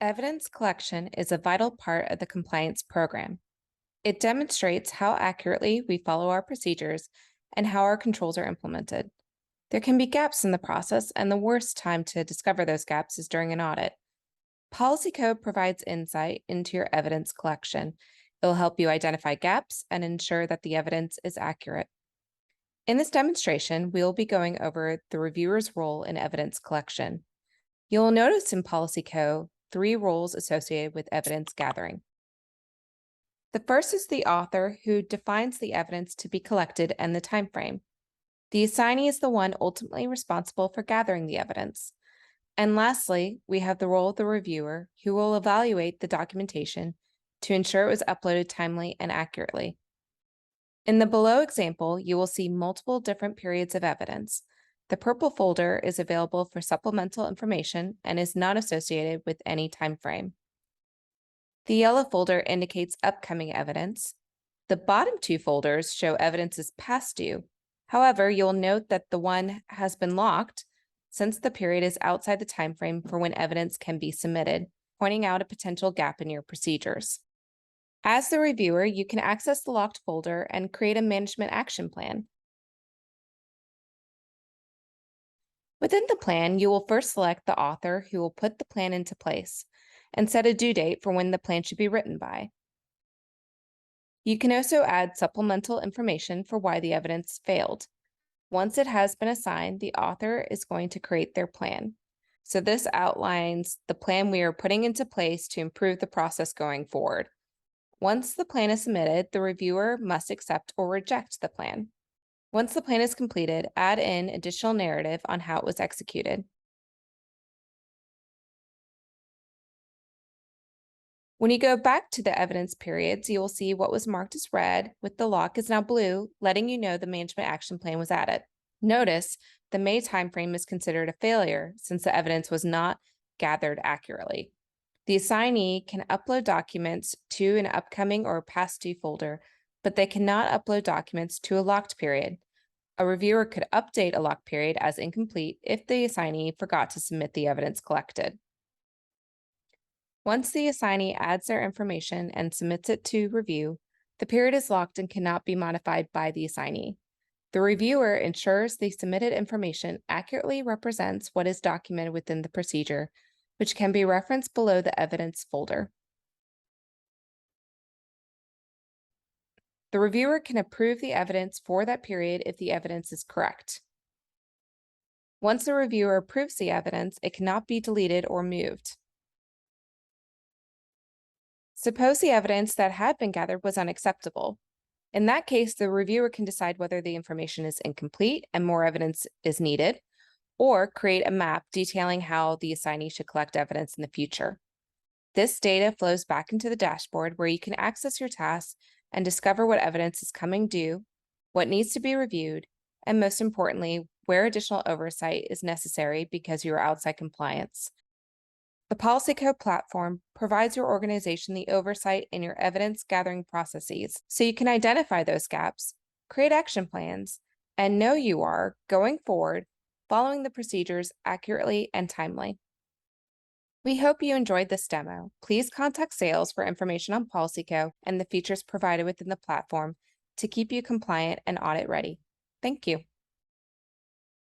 Evidence collection is a vital part of the compliance program. It demonstrates how accurately we follow our procedures and how our controls are implemented. There can be gaps in the process, and the worst time to discover those gaps is during an audit. PolicyCo provides insight into your evidence collection. It will help you identify gaps and ensure that the evidence is accurate. In this demonstration, we will be going over the reviewer's role in evidence collection. You'll notice in PolicyCo 3 roles associated with evidence gathering. The first is the author, who defines the evidence to be collected and the time frame. The assignee is the one ultimately responsible for gathering the evidence. And lastly, we have the role of the reviewer, who will evaluate the documentation to ensure it was uploaded timely and accurately. In the below example, you will see multiple different periods of evidence. The purple folder is available for supplemental information and is not associated with any time frame. The yellow folder indicates upcoming evidence. The bottom 2 folders show evidence is past due. However, you'll note that the one has been locked since the period is outside the time frame for when evidence can be submitted, pointing out a potential gap in your procedures. As the reviewer, you can access the locked folder and create a management action plan. Within the plan, you will first select the author, who will put the plan into place, and set a due date for when the plan should be written by. You can also add supplemental information for why the evidence failed. Once it has been assigned, the author is going to create their plan. So this outlines the plan we are putting into place to improve the process going forward. Once the plan is submitted, the reviewer must accept or reject the plan. Once the plan is completed, add in additional narrative on how it was executed. When you go back to the evidence periods, you will see what was marked as red with the lock is now blue, letting you know the management action plan was added. Notice the May timeframe is considered a failure since the evidence was not gathered accurately. The assignee can upload documents to an upcoming or past due folder, but they cannot upload documents to a locked period. A reviewer could update a locked period as incomplete if the assignee forgot to submit the evidence collected. Once the assignee adds their information and submits it to review, the period is locked and cannot be modified by the assignee. The reviewer ensures the submitted information accurately represents what is documented within the procedure, which can be referenced below the evidence folder. The reviewer can approve the evidence for that period if the evidence is correct. Once the reviewer approves the evidence, it cannot be deleted or moved. Suppose the evidence that had been gathered was unacceptable. In that case, the reviewer can decide whether the information is incomplete and more evidence is needed, or create a map detailing how the assignee should collect evidence in the future. This data flows back into the dashboard where you can access your tasks and discover what evidence is coming due, what needs to be reviewed, and most importantly, where additional oversight is necessary because you are outside compliance. The PolicyCo platform provides your organization the oversight in your evidence gathering processes so you can identify those gaps, create action plans, and know you are, going forward, following the procedures accurately and timely. We hope you enjoyed this demo. Please contact sales for information on PolicyCo and the features provided within the platform to keep you compliant and audit ready. Thank you.